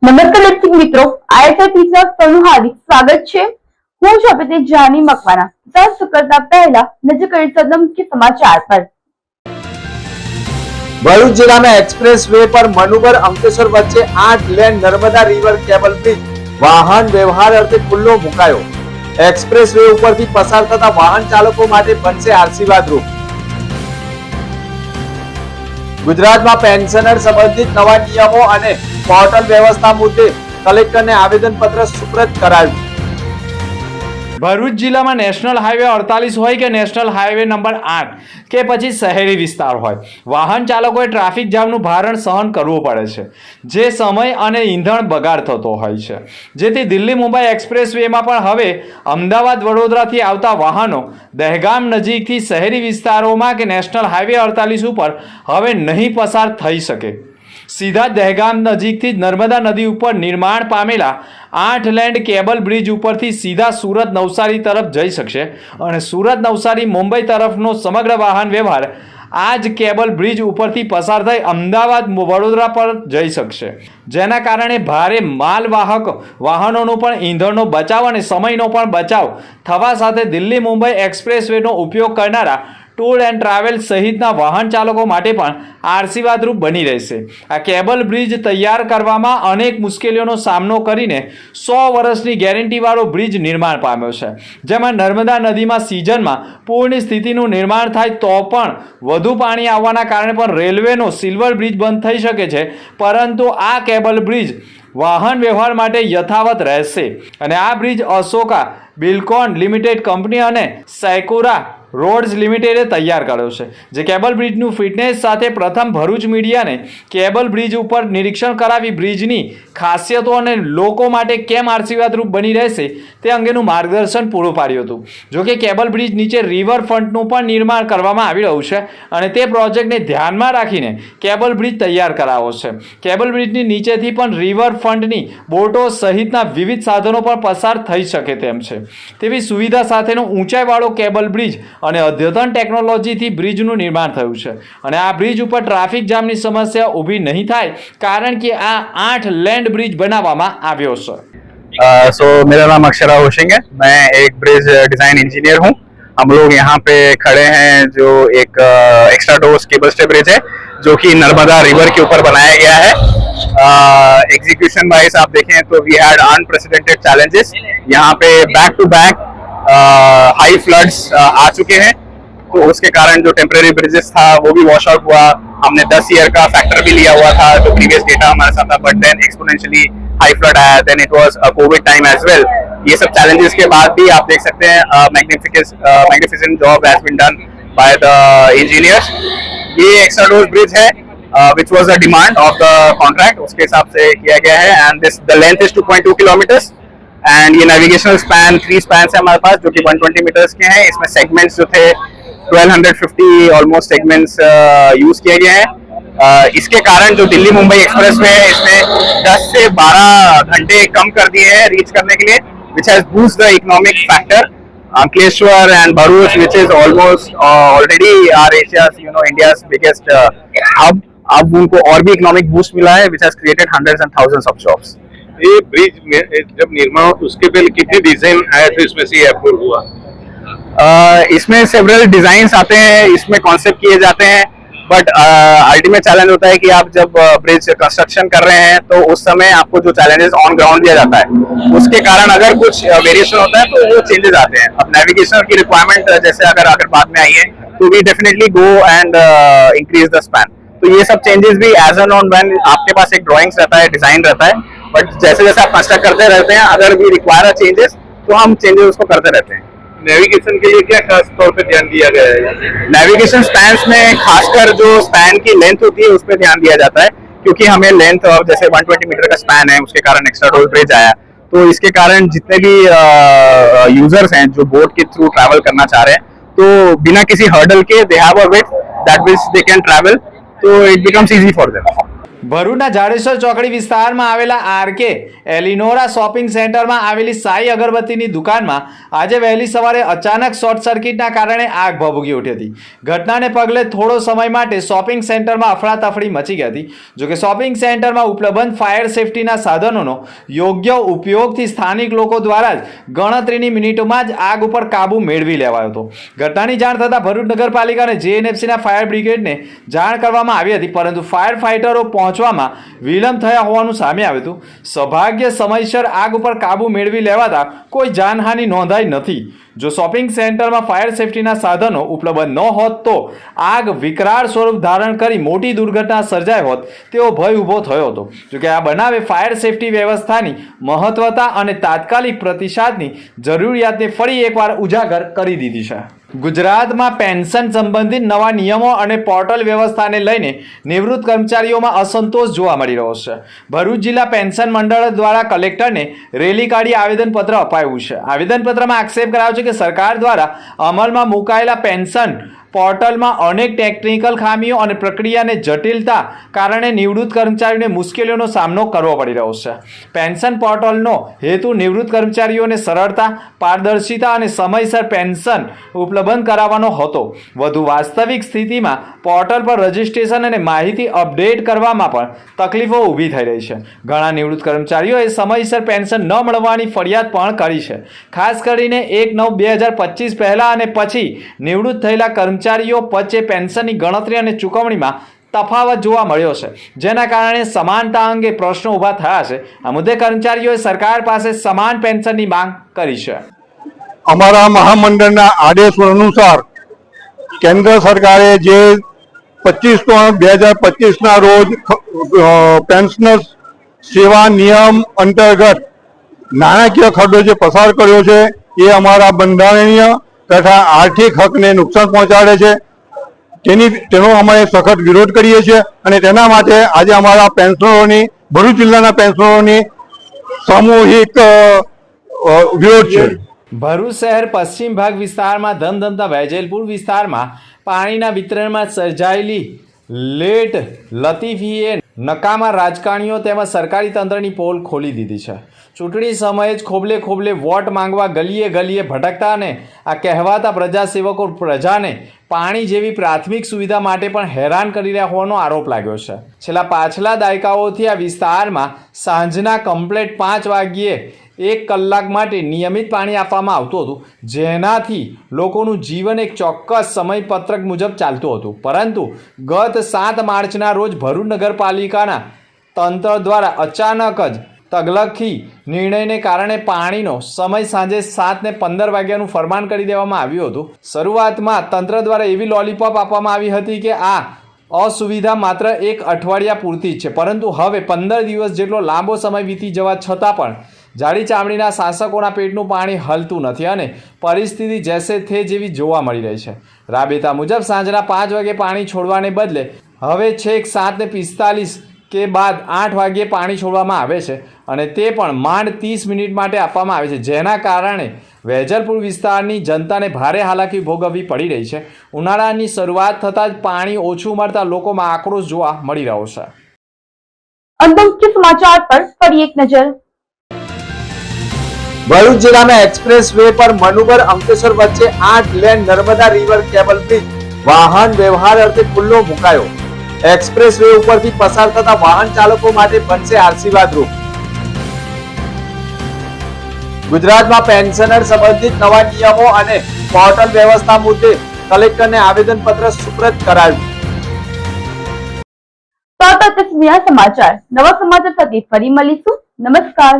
નમસ્કાર દર્શક મિત્રો, આઈએસઆઈપીના સૌનું હાર્દિક સ્વાગત છે। હું છું આપણી જાની મકવાના। દસ કરતા પહેલા નજર કરી સદમ કે સમાચાર પર। ભરૂચ જિલ્લાના એક્સપ્રેસ વે પર મનુબર અંકલેશ્વર વચ્ચે 8 lane Narmada river cable bridge વાહન વ્યવહાર અર્થે ખુલ્લો મુકાયો। એક્સપ્રેસ વે ઉપરથી પસાર થતા વાહન ચાલકો માટે બનશે આશીર્વાદરૂપ। ગુજરાતમાં પેન્શનર સંબંધિત નવા નિયમો અને પોર્ટલ વ્યવસ્થા મુદ્દે કલેક્ટરને આવેદનપત્ર સુપ્રત કરાયું। ભરૂચ જિલ્લામાં નેશનલ હાઈવે 48 હોય કે નેશનલ હાઈવે નંબર 8 કે પછી શહેરી વિસ્તાર હોય, વાહન ચાલકોએ ટ્રાફિક જામનું ભારણ સહન કરવું પડે છે, જે સમય અને ઈંધણ બગાડ થતો હોય છે। જેથી દિલ્હી મુંબઈ એક્સપ્રેસ વેમાં પણ હવે અમદાવાદ વડોદરાથી આવતા વાહનો દહેગામ નજીકથી શહેરી વિસ્તારોમાં કે નેશનલ હાઈવે 48 ઉપર હવે નહીં પસાર થઈ શકે। સીધા દહેગામ નજીકથી નર્મદા નદી ઉપર નિર્માણ પામેલા 8 લેન્ડ કેબલ બ્રિજ ઉપરથી સીધા સુરત નવસારી તરફ જઈ શકશે અને સુરત નવસારી મુંબઈ તરફનો સમગ્ર વાહન વ્યવહાર આ જ કેબલ બ્રિજ ઉપરથી પસાર થઈ અમદાવાદ વડોદરા પર જઈ શકશે, જેના કારણે ભારે માલવાહક વાહનોનો પણ ઈંધણનો બચાવ અને સમયનો પણ બચાવ થવા સાથે દિલ્હી મુંબઈ એક્સપ્રેસ વેનો ઉપયોગ કરનારા ટૂર એન્ડ ટ્રાવેલ સહિતના વાહન ચાલકો માટે પણ આશીર્વાદરૂપ બની રહેશે। આ કેબલ બ્રિજ તૈયાર કરવામાં અનેક મુશ્કેલીઓનો સામનો કરીને 100 વર્ષની ગેરંટીવાળો બ્રિજ નિર્માણ પામ્યો છે, જેમાં નર્મદા નદીમાં સિઝનમાં પૂરની સ્થિતિનું નિર્માણ થાય તો પણ વધુ પાણી આવવાના કારણે પણ રેલવેનો સિલ્વર બ્રિજ બંધ થઈ શકે છે, પરંતુ આ કેબલ બ્રિજ વાહન વ્યવહાર માટે યથાવત રહેશે અને આ બ્રિજ અશોકા બિલ્કોન લિમિટેડ કંપની અને સેકુરા રોડ્સ લિમિટેડે તૈયાર કર્યો છે, જે કેબલ બ્રિજનું ફિટનેસ સાથે પ્રથમ ભરૂચ મીડિયાને કેબલ બ્રિજ ઉપર નિરીક્ષણ કરાવી બ્રિજની ખાસિયતો અને લોકો માટે કેમ આશીર્વાદરૂપ બની રહેશે તે અંગેનું માર્ગદર્શન પૂરું પાડ્યું હતું। જોકે કેબલ બ્રિજ નીચે રિવરફ્રન્ટનું પણ નિર્માણ કરવામાં આવી રહ્યું છે અને તે પ્રોજેક્ટને ધ્યાનમાં રાખીને કેબલ બ્રિજ તૈયાર કરાવો છે। કેબલ બ્રિજની નીચેથી પણ રિવરફ્રન્ટની બોટો સહિતના વિવિધ સાધનો પણ પસાર થઈ શકે તેમ છે, તેવી સુવિધા સાથેનો ઊંચાઈવાળો કેબલ બ્રિજ અને અદ્યતન ટેકનોલોજીથી બ્રિજનું નિર્માણ થયું છે અને આ બ્રિજ ઉપર ટ્રાફિક જામની સમસ્યા ઊભી નહીં થાય, કારણ કે આ 8 લેન્ડ બ્રિજ બનાવવામાં આવ્યો છે। सो मेरा नाम अक्षरा होशिंग है, मैं एक ब्रिज डिजाइन इंजीनियर हूँ। हम लोग यहाँ पे खड़े हैं जो एक extra doors cable stay bridge है जो कि नर्मदा रिवर के ऊपर बनाया गया है। एग्जीक्यूशन वाइज आप देखें तो वी हैड अनप्रेसिडेंटेड चैलेंजेस। यहाँ पे back to back high floods आ चुके हैं, तो उसके कारण जो टेम्परेरी ब्रिजेस था वो भी वॉश आउट हुआ। हमने 10 ईयर का फैक्टर भी लिया हुआ था जो प्रीवियस डेटा हमारे साथ था, but then exponentially high flood आया, then it was COVID time as well. ये सब चैलेंजेस के बाद भी आप देख सकते हैं magnificent job has been done by the engineers. ये एक्स्ट्रा डोर्स ब्रिज है which was a demand of the contract, उसके हिसाब से किया गया है and this the length is 2.2 kilometers and ये नेविगेशनल स्पैन 3 स्पैन है हमारे पास जो कि 120 मीटर्स के हैं। इसमें सेगमेंट्स जो थे 1250 ऑलमोस्ट सेगमेंट्स यूज किए गए हैं। इसके कारण जो दिल्ली मुंबई एक्सप्रेस वे है इसमें 10 से 12 घंटे कम कर दिए हैं रीच करने के लिए, which has boost the economic factor. Ankleshwar and Bharuch which is almost already are Asia's India's biggest hub, अब उनको और भी इकोनॉमिक बूस्ट मिला है which has created hundreds and thousands of jobs. ये ब्रिज में जब निर्माण उसके पहले कितने डिजाइन आए थे, इसमें से अप्रूव हुआ? इसमें सेवरल डिजाइन्स आते हैं, इसमें कॉन्सेप्ट किए जाते हैं, बट अल्टीमेट चैलेंज होता है कि आप जब ब्रिज कंस्ट्रक्शन कर रहे हैं तो उस समय आपको जो चैलेंजेस ऑन ग्राउंड दिया जाता है उसके कारण अगर कुछ वेरिएशन होता है तो वो चेंजेस आते हैं। अब नेविगेशन की रिक्वायरमेंट जैसे अगर बाद में आई है तो we definitely go and increase the span. तो ये सब चेंजेस भी एज एन ऑन व्हेन आपके पास एक ड्राइंग्स रहता है, डिजाइन रहता है, बट जैसे जैसे आप कंस्ट्रक्ट करते रहते हैं अगर भी रिक्वायर चेंजेस तो हम चेंजेस उसको करते रहते हैं। नेविगेशन के लिए क्या खास तौर पे ध्यान दिया गया है? नेविगेशन स्पैन्स में खासकर जो स्पैन की लेंथ होती है उस पर ध्यान दिया जाता है, क्योंकि हमें लेंथ और जैसे 120 मीटर का स्पैन है उसके कारण एक्स्ट्रा डोर ब्रिज आया, तो इसके कारण जितने भी यूजर्स हैं जो बोट के थ्रू ट्रैवल करना चाह रहे हैं तो बिना किसी हर्डल के they have a width that which they can travel, तो it becomes easy for them. ભરૂચના જાડેશ્વર ચોકડી વિસ્તારમાં આવેલા આરકે એલિનોરા શોપિંગ સેન્ટરમાં આવેલી સાઈ અગરબત્તીની દુકાનમાં આજે વહેલી સવારે અચાનક શોર્ટ સર્કિટના કારણે આગ ભભૂકી ઉઠી હતી. ઘટનાને પગલે થોડો સમય માટે શોપિંગ સેન્ટરમાં અફડાતફડી મચી ગઈ હતી. જોકે શોપિંગ સેન્ટરમાં ઉપલબ્ધ ફાયર સેફટીના સાધનોનો યોગ્ય ઉપયોગથી સ્થાનિક લોકો દ્વારા જ ગણતરીની મિનિટોમાં જ આગ ઉપર કાબુ મેળવી લેવાયો હતો. ઘટનાની જાણ થતાં ભરૂચ નગરપાલિકા અને જેએનએફસીના ફાયર બ્રિગેડને જાણ કરવામાં આવી હતી, પરંતુ ફાયર ફાઇટરો પહોંચવામાં વિલંબ થયા હોવાનું સામે આવ્યું હતું. સૌભાગ્ય સમયસર આગ ઉપર કાબુ મેળવી લેવાતા કોઈ જાનહાનિ નોંધાઈ નથી. જો શોપિંગ સેન્ટરમાં ફાયર સેફટીના સાધનો ઉપલબ્ધ ન હોત તો આગ વિકરાળ સ્વરૂપ ધારણ કરી મોટી દુર્ઘટના સર્જાઈ હોત તેવો ભય ઊભો થયો હતો. જોકે આ બનાવે ફાયર સેફટી વ્યવસ્થાની મહત્વતા અને તાત્કાલિક પ્રતિસાદની જરૂરિયાતને ફરી એકવાર ઉજાગર કરી દીધી છે. ગુજરાતમાં પેન્શન સંબંધિત નવા નિયમો અને પોર્ટલ વ્યવસ્થાને લઈને નિવૃત્ત કર્મચારીઓમાં અસંતોષ જોવા મળી રહ્યો છે. ભરૂચ જિલ્લા પેન્શન મંડળ દ્વારા કલેક્ટરને રેલી કાઢી આવેદનપત્ર અપાયું છે. આવેદનપત્રમાં આક્ષેપ કરાયો છે કે સરકાર દ્વારા અમલમાં મુકાયેલા પેન્શન પોર્ટલમાં અનેક ટેકનિકલ ખામીઓ અને પ્રક્રિયાને જટિલતા કારણે નિવૃત્ત કર્મચારીઓને મુશ્કેલીઓનો સામનો કરવો પડી રહ્યો છે. પેન્શન પોર્ટલનો હેતુ નિવૃત્ત કર્મચારીઓને સરળતા, પારદર્શિતા અને સમયસર પેન્શન ઉપલબ્ધ કરાવવાનો હતો. વધુ વાસ્તવિક સ્થિતિમાં પોર્ટલ પર રજિસ્ટ્રેશન અને માહિતી અપડેટ કરવામાં પણ તકલીફો ઊભી થઈ રહી છે. ઘણા નિવૃત્ત કર્મચારીઓએ સમયસર પેન્શન ન મળવાની ફરિયાદ પણ કરી છે. ખાસ કરીને 1/9/2025 પહેલા અને પછી નિવૃત્ત થયેલા કર્મચારીઓ વચ્ચે પેન્શનની ગણતરી અને ચૂકવણીમાં તફાવત જોવા મળ્યો છે, જેના કારણે સમાનતા અંગે પ્રશ્નો ઊભા થયા છે. આ મુદ્દે કર્મચારીઓએ સરકાર પાસે સમાન પેન્શનની માંગ કરી છે. અમારા મહામંડળના આદેશ અનુસાર કેન્દ્ર સરકારે જે 25/3/2025 રોજ પેન્શનર્સ સેવા નિયમ અંતર્ગત નાણાકીય ખરડો જે પસાર કર્યો છે એ અમારા બંધારણીય તથા આર્થિક હકને નુકસાન પહોંચાડે છે. તેનો અમે સખત વિરોધ કરીએ છીએ અને તેના માટે આજે અમારા પેન્શનરોની ભરૂચ જિલ્લાના પેન્શનરોની સામૂહિક વિરોધ છે. ભરૂચ શહેર પશ્ચિમ ભાગ વિસ્તારમાં ધમધમતા વેજલપુર વિસ્તારમાં પાણીના વિતરણમાં સર્જાયેલી લેટ લતીફીએ નકામા રાજકારણીઓ તેમજ સરકારી તંત્રની પોલ ખોલી દીધી છે. ચૂંટણી સમયે જ ખોબલે ખોબલે વોટ માંગવા ગલીએ ગલીએ ભટકતા અને આ કહેવાતા પ્રજાસેવકો પ્રજાને પાણી જેવી પ્રાથમિક સુવિધા માટે પણ હેરાન કરી રહ્યા હોવાનો આરોપ લાગ્યો છે. પાછલા દાયકાઓથી આ વિસ્તારમાં સાંજના કમ્પ્લેટ 5 વાગ્યે 1 કલાક માટે નિયમિત પાણી આપવામાં આવતું હતું, જેનાથી લોકોનું જીવન એક ચોક્કસ સમયપત્રક મુજબ ચાલતું હતું. પરંતુ ગત 7 માર્ચના રોજ ભરૂચ નગરપાલિકાના તંત્ર દ્વારા અચાનક જ તગલખી નિર્ણયને કારણે પાણીનો સમય સાંજે 7:15 વાગ્યાનું ફરમાન કરી દેવામાં આવ્યું હતું. શરૂઆતમાં તંત્ર દ્વારા એવી લોલીપોપ આપવામાં આવી હતી કે આ અસુવિધા માત્ર 1 અઠવાડિયા પૂરતી જ છે, પરંતુ હવે 15 દિવસ જેટલો લાંબો સમય વીતી જવા છતાં પણ જાડી ચામડીના શાસકોના પેટનું પાણી હલતું નથી અને પરિસ્થિતિ જેસે થે જેવી જોવા મળી રહી છે. રાબેતા મુજબ સાંજના 5 વાગે પાણી છોડવાને બદલે હવે છેક 7:45 કે બાદ 8 વાગ્યે પાણી છોડવામાં આવે છે અને તે પણ માંડ 30 મિનિટ માટે આપવામાં આવે છે, જેના કારણે વેજલપુર વિસ્તારની જનતાને ભારે હાલાકી ભોગવવી પડી રહી છે. ઉનાળાની શરૂઆત થતાં જ પાણી ઓછું મળતા લોકોમાં આક્રોશ જોવા મળી રહ્યો છે. અંતમુખ્ય સમાચાર પર ફરી એક નજર. ભરૂચ જિલ્લાના એક્સપ્રેસ વે પર મનુબર અંકલેશ્વર વચ્ચે 8 lane Narmada river cable bridge વાહન વ્યવહાર અર્થે ખુલ્લો મુકાયો. એક્સપ્રેસ વે ઉપરથી પસાર થતા વાહન ચાલકો માટે બનશે આશીર્વાદ રૂપ. ગુજરાતમાં પેન્શનર સંબંધિત નવા નિયમો અને પોર્ટલ વ્યવસ્થા મુદ્દે કલેક્ટરને આવેદનપત્ર સુપ્રત કરાયું. તો આ હતા સમાચાર. નવા સમાચાર સાથે ફરી મળીશું. નમસ્કાર.